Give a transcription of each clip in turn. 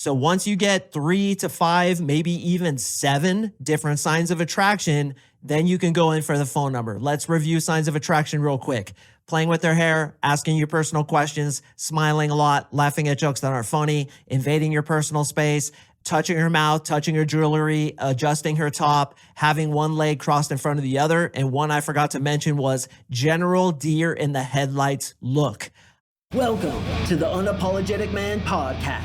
So once you get 3 to 5, maybe even 7 different signs of attraction, then you can go in for the phone number. Let's review signs of attraction real quick. Playing with their hair, asking you personal questions, smiling a lot, laughing at jokes that aren't funny, invading your personal space, touching her mouth, touching her jewelry, adjusting her top, having one leg crossed in front of the other. And one I forgot to mention was general deer in the headlights look. Welcome to the Unapologetic Man podcast.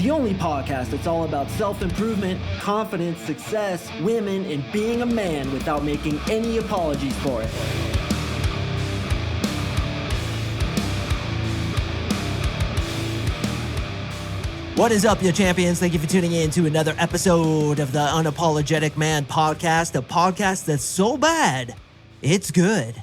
The only podcast that's all about self-improvement, confidence, success, women, and being a man without making any apologies for it. What is up, you champions? Thank you for tuning in to another episode of the Unapologetic Man podcast, a podcast that's so bad, it's good.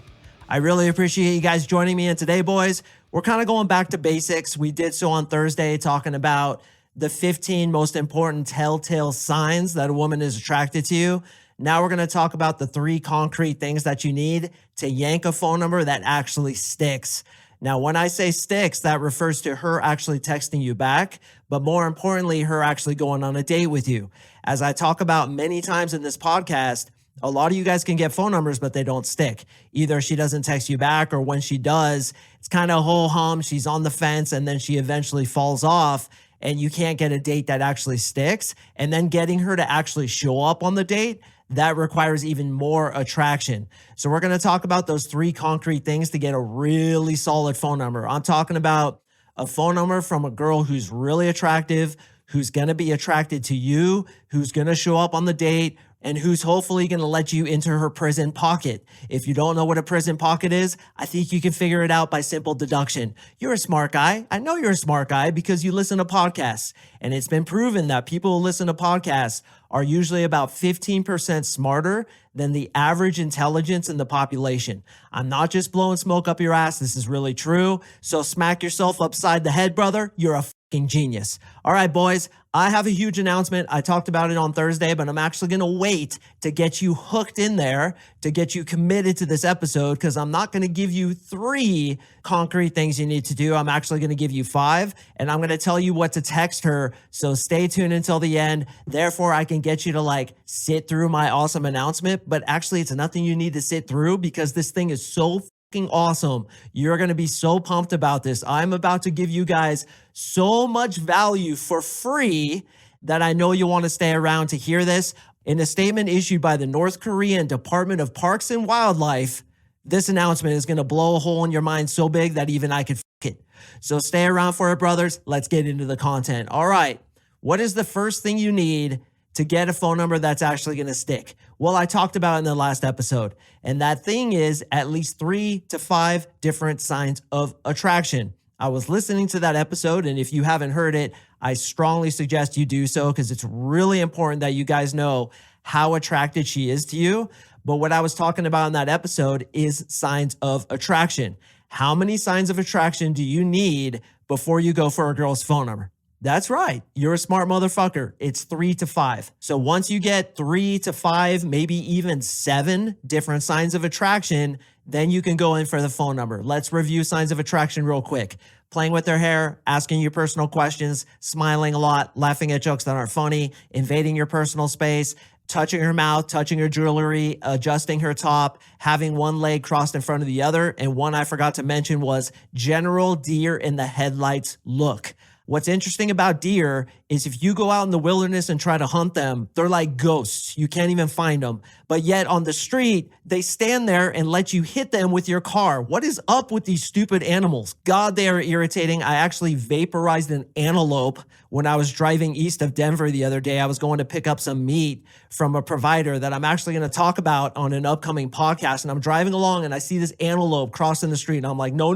I really appreciate you guys joining me. And today, boys, we're kind of going back to basics. We did so on Thursday, talking about the 15 most important telltale signs that a woman is attracted to you. Now we're going to talk about the 3 concrete things that you need to yank a phone number that actually sticks. Now, when I say sticks, that refers to her actually texting you back, but more importantly, her actually going on a date with you. As I talk about many times in this podcast, a lot of you guys can get phone numbers, but they don't stick. Either she doesn't text you back, or when she does, it's kind of ho-hum, she's on the fence, and then she eventually falls off, and you can't get a date that actually sticks. And then getting her to actually show up on the date, that requires even more attraction. So we're going to talk about those 3 concrete things to get a really solid phone number. I'm talking about a phone number from a girl who's really attractive, who's going to be attracted to you, who's going to show up on the date, and who's hopefully going to let you into her prison pocket. If you don't know what a prison pocket is, I think you can figure it out by simple deduction. You're a smart guy. I know you're a smart guy because you listen to podcasts. And it's been proven that people who listen to podcasts are usually about 15% smarter than the average intelligence in the population. I'm not just blowing smoke up your ass. This is really true. So smack yourself upside the head, brother. You're a fucking genius. All right, boys. I have a huge announcement. I talked about it on Thursday, but I'm actually going to wait to get you hooked in there, to get you committed to this episode, because I'm not going to give you 3 concrete things you need to do. I'm actually going to give you 5, and I'm going to tell you what to text her. So stay tuned until the end. Therefore, I can get you to sit through my awesome announcement, but actually it's nothing you need to sit through because this thing is so awesome. You're going to be so pumped about this. I'm about to give you guys so much value for free that I know you want to stay around to hear this. In a statement issued by the North Korean Department of Parks and Wildlife, this announcement is going to blow a hole in your mind so big that even I could it. So stay around for it, brothers. Let's get into the content. All right. What is the first thing you need to get a phone number that's actually going to stick? Well, I talked about it in the last episode, and that thing is at least 3 to 5 different signs of attraction. I was listening to that episode, and if you haven't heard it, I strongly suggest you do so because it's really important that you guys know how attracted she is to you. But what I was talking about in that episode is signs of attraction. How many signs of attraction do you need before you go for a girl's phone number? That's right. You're a smart motherfucker. It's 3 to 5. So once you get 3 to 5, maybe even 7 different signs of attraction, then you can go in for the phone number. Let's review signs of attraction real quick. Playing with their hair, asking you personal questions, smiling a lot, laughing at jokes that aren't funny, invading your personal space, touching her mouth, touching her jewelry, adjusting her top, having one leg crossed in front of the other. And one I forgot to mention was general deer in the headlights look. What's interesting about deer is if you go out in the wilderness and try to hunt them, they're like ghosts. You can't even find them. But yet on the street, they stand there and let you hit them with your car. What is up with these stupid animals? God, they are irritating. I actually vaporized an antelope when I was driving east of Denver the other day. I was going to pick up some meat from a provider that I'm actually going to talk about on an upcoming podcast. And I'm driving along and I see this antelope crossing the street. And I'm like, no.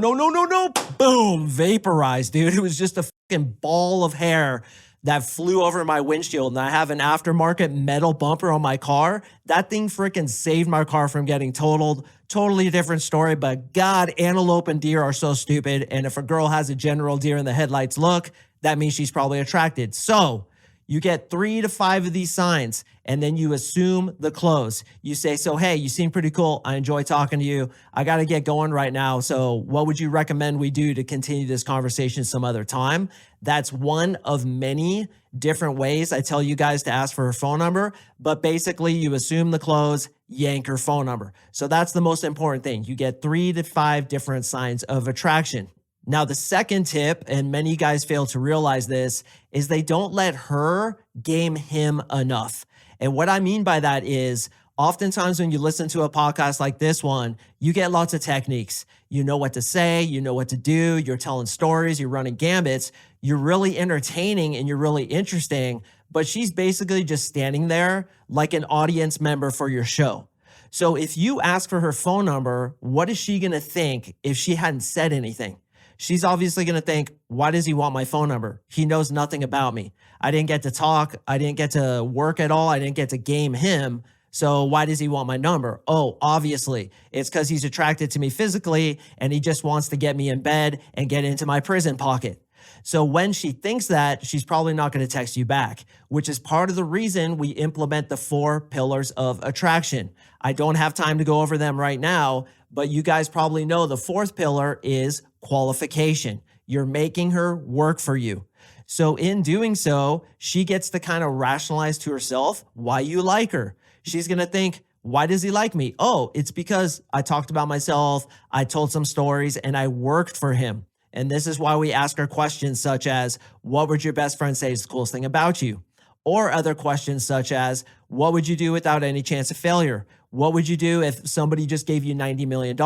Boom, vaporized, dude. It was just a fucking ball of hair that flew over my windshield. And I have an aftermarket metal bumper on my car. That thing freaking saved my car from getting totaled. Totally different story, but God, antelope and deer are so stupid. And if a girl has a general deer in the headlights look, that means she's probably attracted. So You get 3 to 5 of these signs, and then you assume the close. You say, so, hey, you seem pretty cool. I enjoy talking to you. I got to get going right now. So what would you recommend we do to continue this conversation some other time? That's one of many different ways I tell you guys to ask for her phone number, but basically you assume the close, yank her phone number. So that's the most important thing. You get 3 to 5 different signs of attraction. Now, the second tip, and many guys fail to realize this, is they don't let her game him enough. And what I mean by that is oftentimes when you listen to a podcast like this one, you get lots of techniques. You know what to say, you know what to do, you're telling stories, you're running gambits, you're really entertaining and you're really interesting, but she's basically just standing there like an audience member for your show. So if you ask for her phone number, what is she going to think if she hadn't said anything? She's obviously going to think, why does he want my phone number? He knows nothing about me. I didn't get to talk. I didn't get to work at all. I didn't get to game him. So why does he want my number? Oh, obviously, it's because he's attracted to me physically and he just wants to get me in bed and get into my prison pocket. So when she thinks that, she's probably not going to text you back, which is part of the reason we implement the 4 pillars of attraction. I don't have time to go over them right now, but you guys probably know the 4th pillar is qualification. You're making her work for you. So in doing so, she gets to kind of rationalize to herself why you like her. She's going to think, why does he like me? Oh, it's because I talked about myself, I told some stories, and I worked for him. And this is why we ask her questions such as, what would your best friend say is the coolest thing about you? Or other questions such as, what would you do without any chance of failure? What would you do if somebody just gave you $90 million?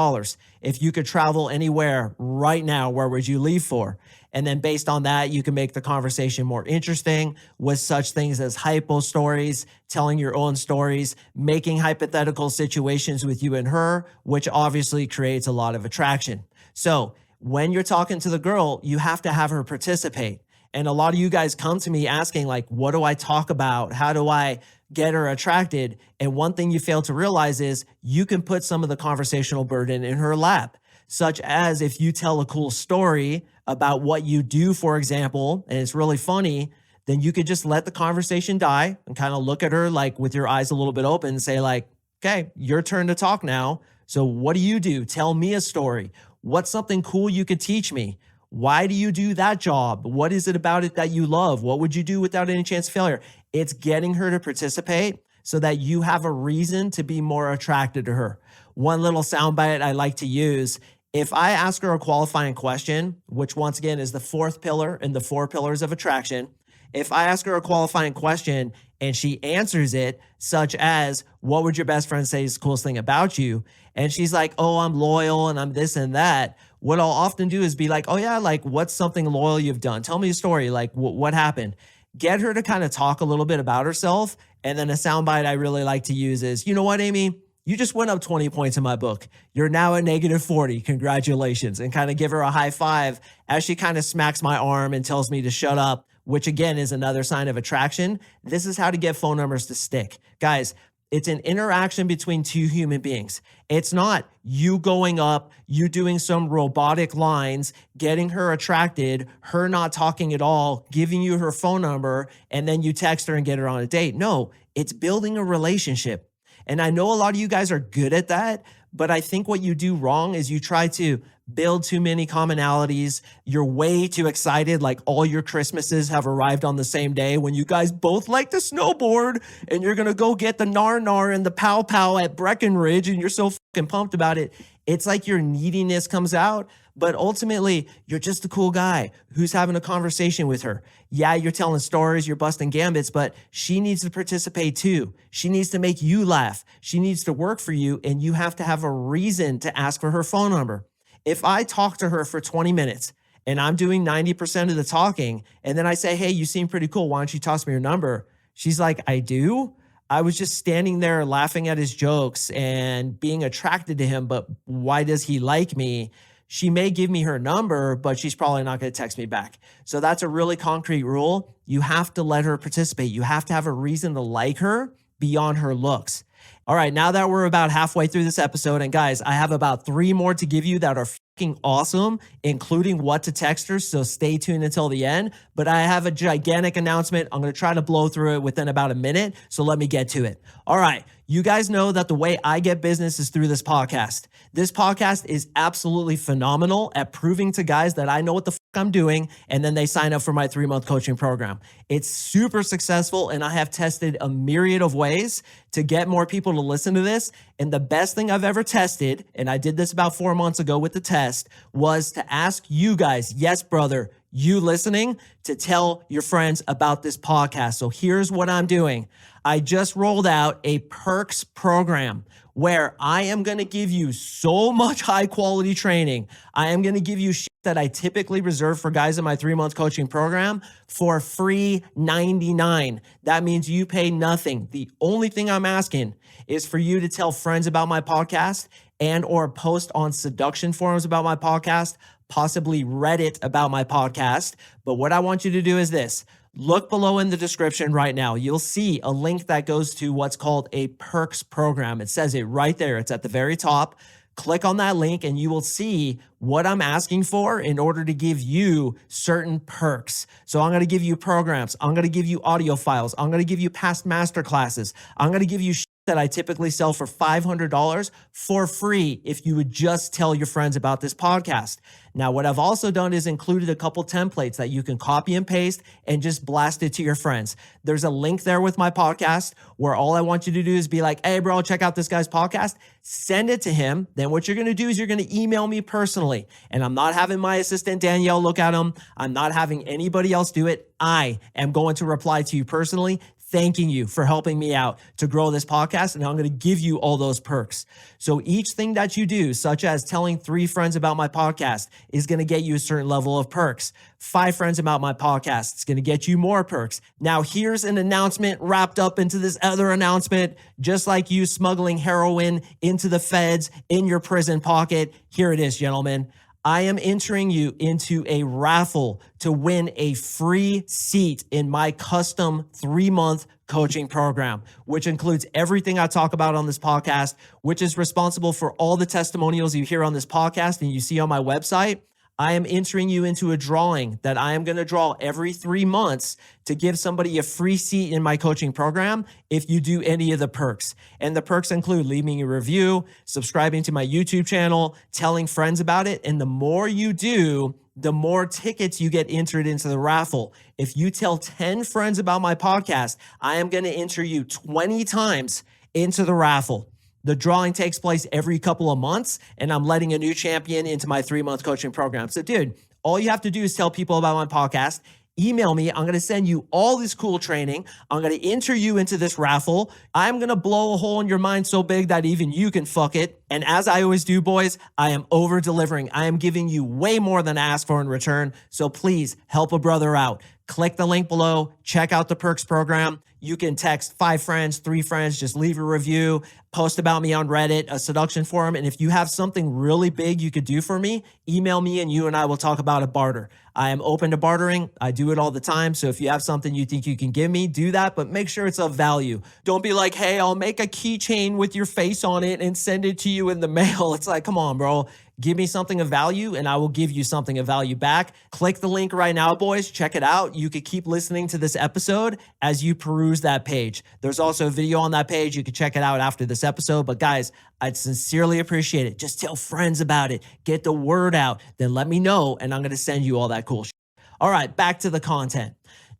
If you could travel anywhere right now, where would you leave for? And then based on that, you can make the conversation more interesting with such things as hypo stories, telling your own stories, making hypothetical situations with you and her, which obviously creates a lot of attraction. So when you're talking to the girl, you have to have her participate. And a lot of you guys come to me asking, like, what do I talk about? How do I get her attracted? And one thing you fail to realize is you can put some of the conversational burden in her lap, such as if you tell a cool story about what you do, for example, and it's really funny, then you could just let the conversation die and kind of look at her like with your eyes a little bit open and say like, okay, your turn to talk now. So what do you do? Tell me a story. What's something cool you could teach me? Why do you do that job? What is it about it that you love? What would you do without any chance of failure? It's getting her to participate so that you have a reason to be more attracted to her. One little soundbite I like to use, if I ask her a qualifying question, which once again is the 4th pillar in the 4 pillars of attraction, if I ask her a qualifying question and she answers it, such as, what would your best friend say is the coolest thing about you? And she's like, oh, I'm loyal and I'm this and that. What I'll often do is be like, oh yeah, like what's something loyal you've done? Tell me a story. Like what happened? Get her to kind of talk a little bit about herself. And then a soundbite I really like to use is, you know what, Amy? You just went up 20 points in my book. You're now at -40. Congratulations. And kind of give her a high five as she kind of smacks my arm and tells me to shut up, which again is another sign of attraction. This is how to get phone numbers to stick. Guys, it's an interaction between 2 human beings. It's not you going up, you doing some robotic lines, getting her attracted, her not talking at all, giving you her phone number, and then you text her and get her on a date. No, it's building a relationship. And I know a lot of you guys are good at that, but I think what you do wrong is you try to build too many commonalities. You're way too excited, like all your Christmases have arrived on the same day when you guys both like to snowboard and you're going to go get the nar and the pow pow at Breckenridge and you're so fucking pumped about it. It's like your neediness comes out, but ultimately you're just a cool guy who's having a conversation with her. Yeah, you're telling stories, you're busting gambits, but she needs to participate too. She needs to make you laugh. She needs to work for you, and you have to have a reason to ask for her phone number. If I talk to her for 20 minutes and I'm doing 90% of the talking, and then I say, hey, you seem pretty cool. Why don't you toss me your number? She's like, I do? I was just standing there laughing at his jokes and being attracted to him, but why does he like me? She may give me her number, but she's probably not going to text me back. So that's a really concrete rule. You have to let her participate. You have to have a reason to like her beyond her looks. All right, now that we're about halfway through this episode, and guys, I have about 3 more to give you that are fucking awesome, including what to text her. So stay tuned until the end. But I have a gigantic announcement. I'm going to try to blow through it within about a minute. So let me get to it. All right. You guys know that the way I get business is through this podcast. This podcast is absolutely phenomenal at proving to guys that I know what the fuck I'm doing, and then they sign up for my 3-month coaching program. It's super successful, and I have tested a myriad of ways to get more people to listen to this. And the best thing I've ever tested, and I did this about 4 months ago with the test, was to ask you guys, yes, brother, you listening, to tell your friends about this podcast. So here's what I'm doing. I just rolled out a perks program where I am going to give you so much high quality training. I am going to give you shit that I typically reserve for guys in my 3-month coaching program for free $99. That means you pay nothing. The only thing I'm asking is for you to tell friends about my podcast and or post on seduction forums about my podcast, possibly Reddit about my podcast. But what I want you to do is this. Look below in the description right now. You'll see a link that goes to what's called a perks program. It says it right there. It's at the very top. Click on that link and you will see what I'm asking for in order to give you certain perks. So I'm going to give you programs. I'm going to give you audio files. I'm going to give you past masterclasses. I'm going to give you that I typically sell for $500 for free if you would just tell your friends about this podcast. Now, what I've also done is included a couple templates that you can copy and paste and just blast it to your friends. There's a link there with my podcast where all I want you to do is be like, hey, bro, check out this guy's podcast. Send it to him. Then what you're going to do is you're going to email me personally. And I'm not having my assistant Danielle look at them. I'm not having anybody else do it. I am going to reply to you personally, thanking you for helping me out to grow this podcast. And I'm going to give you all those perks. So each thing that you do, such as telling 3 friends about my podcast, is going to get you a certain level of perks. 5 friends about my podcast, it's going to get you more perks. Now here's an announcement wrapped up into this other announcement, just like you smuggling heroin into the feds in your prison pocket. Here it is, gentlemen. I am entering you into a raffle to win a free seat in my custom 3-month coaching program, which includes everything I talk about on this podcast, which is responsible for all the testimonials you hear on this podcast and you see on my website. I am entering you into a drawing that I am going to draw every 3 months to give somebody a free seat in my coaching program if you do any of the perks. And the perks include leaving a review, subscribing to my YouTube channel, telling friends about it. And the more you do, the more tickets you get entered into the raffle. If you tell 10 friends about my podcast, I am going to enter you 20 times into the raffle. The drawing takes place every couple of months, and I'm letting a new champion into my 3-month coaching program. So, dude, all you have to do is tell people about my podcast. Email me. I'm going to send you all this cool training. I'm going to enter you into this raffle. I'm going to blow a hole in your mind so big that even you can fuck it. And as I always do, boys, I am over delivering. I am giving you way more than I ask for in return. So please help a brother out. Click the link below. Check out the perks program. You can text 5 friends, 3 friends, just leave a review, post about me on Reddit, a seduction forum. And if you have something really big you could do for me, email me and you and I will talk about a barter. I am open to bartering. I do it all the time. So if you have something you think you can give me, do that, but make sure it's of value. Don't be like, hey, I'll make a keychain with your face on it and send it to you in the mail. It's like, come on, bro. Give me something of value and I will give you something of value back. Click the link right now, boys. Check it out. You could keep listening to this episode as you peruse that page. There's also a video on that page. You can check it out after this episode. But guys, I'd sincerely appreciate it. Just tell friends about it. Get the word out. Then let me know and I'm going to send you all that cool shit. All right, back to the content.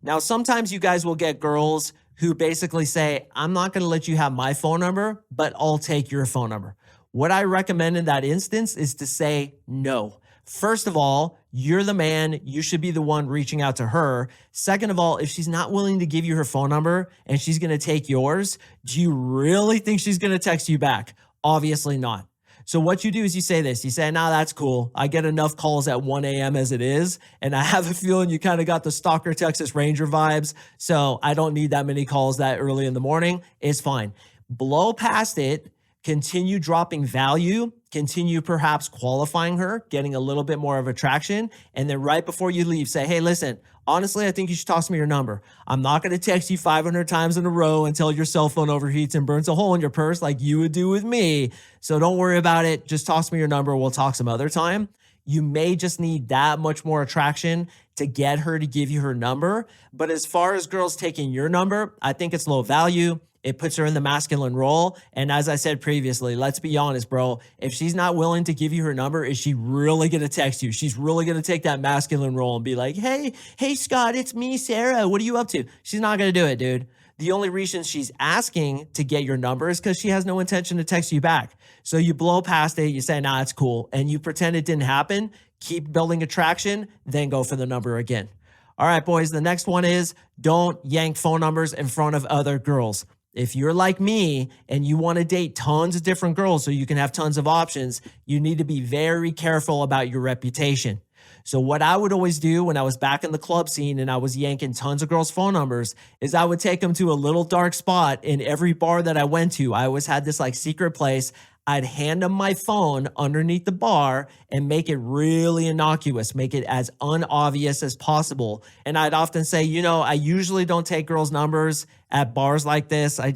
Now, sometimes you guys will get girls who basically say, I'm not going to let you have my phone number, but I'll take your phone number. What I recommend in that instance is to say no. First of all, you're the man. You should be the one reaching out to her. Second of all, if she's not willing to give you her phone number and she's going to take yours, do you really think she's going to text you back? Obviously not. So what you do is you say this. You say, nah, that's cool. I get enough calls at 1 a.m. as it is. And I have a feeling you kind of got the Stalker Texas Ranger vibes. So I don't need that many calls that early in the morning. It's fine. Blow past it. Continue dropping value, continue perhaps qualifying her, getting a little bit more of attraction. And then right before you leave, say, hey, listen, honestly, I think you should toss me your number. I'm not going to text you 500 times in a row until your cell phone overheats and burns a hole in your purse like you would do with me. So don't worry about it. Just toss me your number. We'll talk some other time. You may just need that much more attraction to get her to give you her number. But as far as girls taking your number, I think it's low value. It puts her in the masculine role. And as I said previously, let's be honest, bro. If she's not willing to give you her number, is she really going to text you? She's really going to take that masculine role and be like, hey, Scott, it's me, Sarah. What are you up to? She's not going to do it, dude. The only reason she's asking to get your number is because she has no intention to text you back. So you blow past it, you say, nah, it's cool. And you pretend it didn't happen, keep building attraction, then go for the number again. All right, boys, the next one is don't yank phone numbers in front of other girls. If you're like me and you want to date tons of different girls so you can have tons of options, you need to be very careful about your reputation. So what I would always do when I was back in the club scene and I was yanking tons of girls' phone numbers is I would take them to a little dark spot in every bar that I went to. I always had this like secret place. I'd hand them my phone underneath the bar and make it really innocuous, make it as unobvious as possible. And I'd often say, I usually don't take girls' numbers at bars like this. I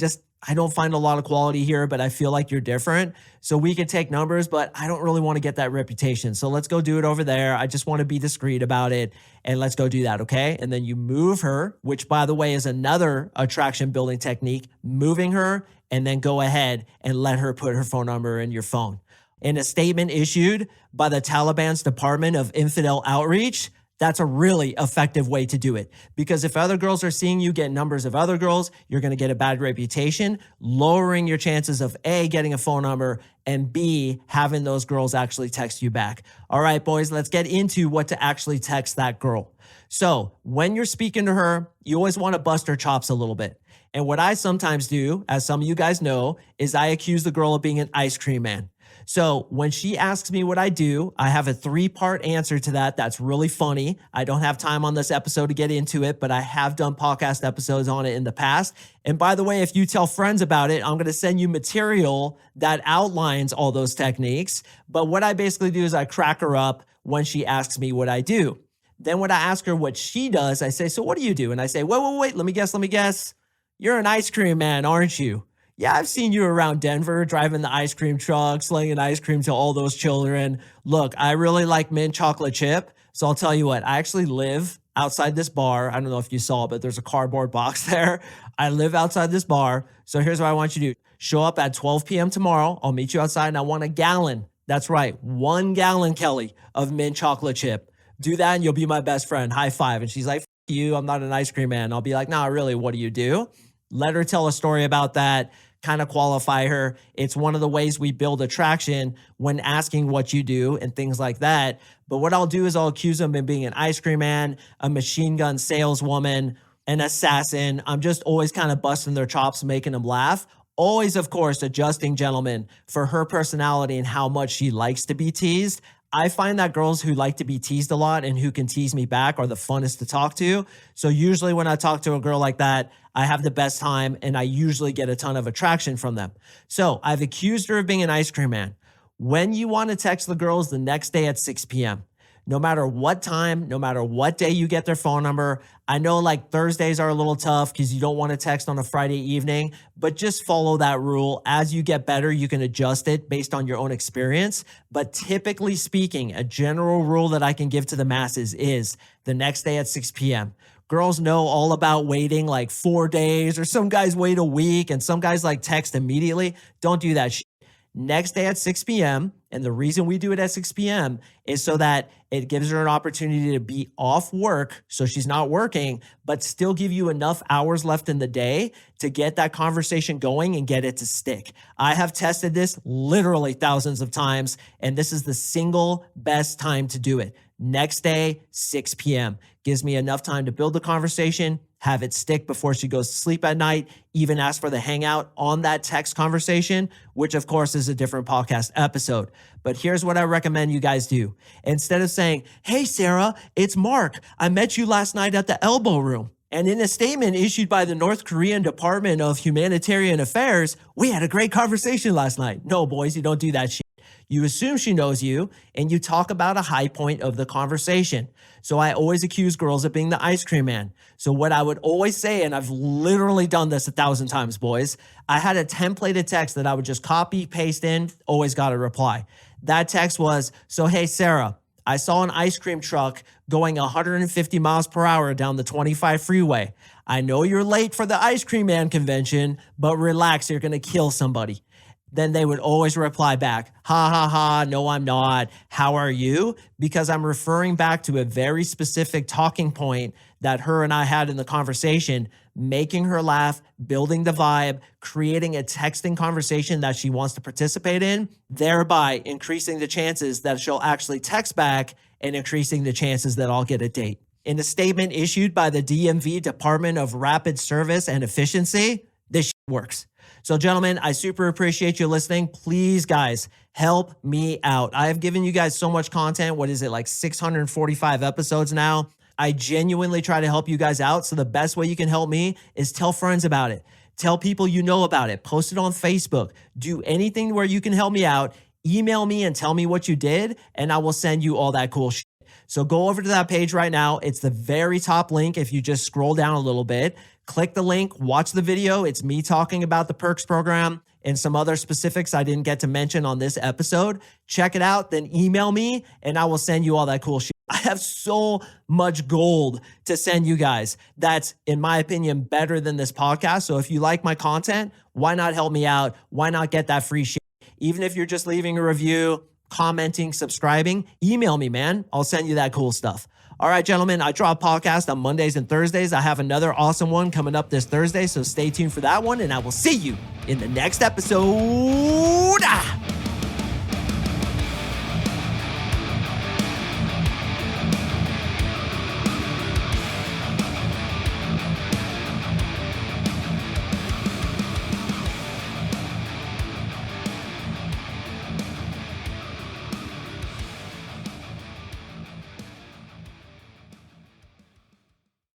don't find a lot of quality here, but I feel like you're different. So we can take numbers, but I don't really want to get that reputation. So let's go do it over there. I just want to be discreet about it. And let's go do that, okay? And then you move her, which by the way is another attraction building technique, moving her, and then go ahead and let her put her phone number in your phone. In a statement issued by the Taliban's Department of Infidel Outreach, that's a really effective way to do it. Because if other girls are seeing you get numbers of other girls, you're going to get a bad reputation, lowering your chances of A, getting a phone number, and B, having those girls actually text you back. All right, boys, let's get into what to actually text that girl. So when you're speaking to her, you always want to bust her chops a little bit. And what I sometimes do, as some of you guys know, is I accuse the girl of being an ice cream man. So when she asks me what I do, I have a 3-part answer to that. That's really funny. I don't have time on this episode to get into it, but I have done podcast episodes on it in the past. And by the way, if you tell friends about it, I'm going to send you material that outlines all those techniques. But what I basically do is I crack her up when she asks me what I do. Then when I ask her what she does, I say, so what do you do? And I say, wait, let me guess. You're an ice cream man, aren't you? Yeah, I've seen you around Denver driving the ice cream truck, slinging ice cream to all those children. Look, I really like mint chocolate chip. So I'll tell you what, I actually live outside this bar. I don't know if you saw, but there's a cardboard box there. I live outside this bar. So here's what I want you to do. Show up at 12 p.m. tomorrow. I'll meet you outside and I want a gallon. That's right. 1 gallon, Kelly, of mint chocolate chip. Do that and you'll be my best friend. High five. And she's like, F you, I'm not an ice cream man. I'll be like, nah, really, what do you do? Let her tell a story about that. Kind of qualify her. It's one of the ways we build attraction when asking what you do and things like that. But what I'll do is I'll accuse them of being an ice cream man, a machine gun saleswoman, an assassin. I'm just always kind of busting their chops, making them laugh. Always, of course, adjusting, gentlemen, for her personality and how much she likes to be teased. I find that girls who like to be teased a lot and who can tease me back are the funnest to talk to. So usually when I talk to a girl like that, I have the best time and I usually get a ton of attraction from them. So I've accused her of being an ice cream man. When you want to text the girls the next day at 6 p.m., no matter what time, no matter what day you get their phone number. I know like Thursdays are a little tough because you don't want to text on a Friday evening, but just follow that rule. As you get better, you can adjust it based on your own experience. But typically speaking, a general rule that I can give to the masses is the next day at 6 p.m. Girls know all about waiting like 4 days, or some guys wait a week and some guys like text immediately. Don't do that shit. Next day at 6 p.m. And the reason we do it at 6 p.m. is so that it gives her an opportunity to be off work, so she's not working, but still give you enough hours left in the day to get that conversation going and get it to stick. I have tested this literally thousands of times, and this is the single best time to do it. Next day, 6 p.m. Gives me enough time to build the conversation, have it stick before she goes to sleep at night, even ask for the hangout on that text conversation, which of course is a different podcast episode. But here's what I recommend you guys do. Instead of saying, hey, Sarah, it's Mark. I met you last night at the Elbow Room. And in a statement issued by the North Korean Department of Humanitarian Affairs, we had a great conversation last night. No, boys, you don't do that shit. You assume she knows you and you talk about a high point of the conversation. So I always accuse girls of being the ice cream man. So what I would always say, and I've literally done this 1,000 times, boys, I had a templated text that I would just copy, paste in, always got a reply. That text was, so hey, Sarah, I saw an ice cream truck going 150 miles per hour down the 25 freeway. I know you're late for the ice cream man convention, but relax, you're going to kill somebody. Then they would always reply back, ha ha ha, no, I'm not. How are you? Because I'm referring back to a very specific talking point that her and I had in the conversation, making her laugh, building the vibe, creating a texting conversation that she wants to participate in, thereby increasing the chances that she'll actually text back and increasing the chances that I'll get a date. In a statement issued by the DMV Department of Rapid Service and Efficiency, this shit works. So gentlemen, I super appreciate you listening. Please, guys, help me out. I have given you guys so much content. What is it, like 645 episodes now? I genuinely try to help you guys out. So the best way you can help me is tell friends about it. Tell people you know about it. Post it on Facebook. Do anything where you can help me out. Email me and tell me what you did, and I will send you all that cool shit. So go over to that page right now. It's the very top link. If you just scroll down a little bit, click the link, watch the video. It's me talking about the Perks program and some other specifics I didn't get to mention on this episode. Check it out, then email me and I will send you all that cool shit. I have so much gold to send you guys. That's, in my opinion, better than this podcast. So if you like my content, why not help me out? Why not get that free shit? Even if you're just leaving a review, commenting, subscribing, email me, man. I'll send you that cool stuff. All right, gentlemen, I drop podcasts on Mondays and Thursdays. I have another awesome one coming up this Thursday, so stay tuned for that one, and I will see you in the next episode.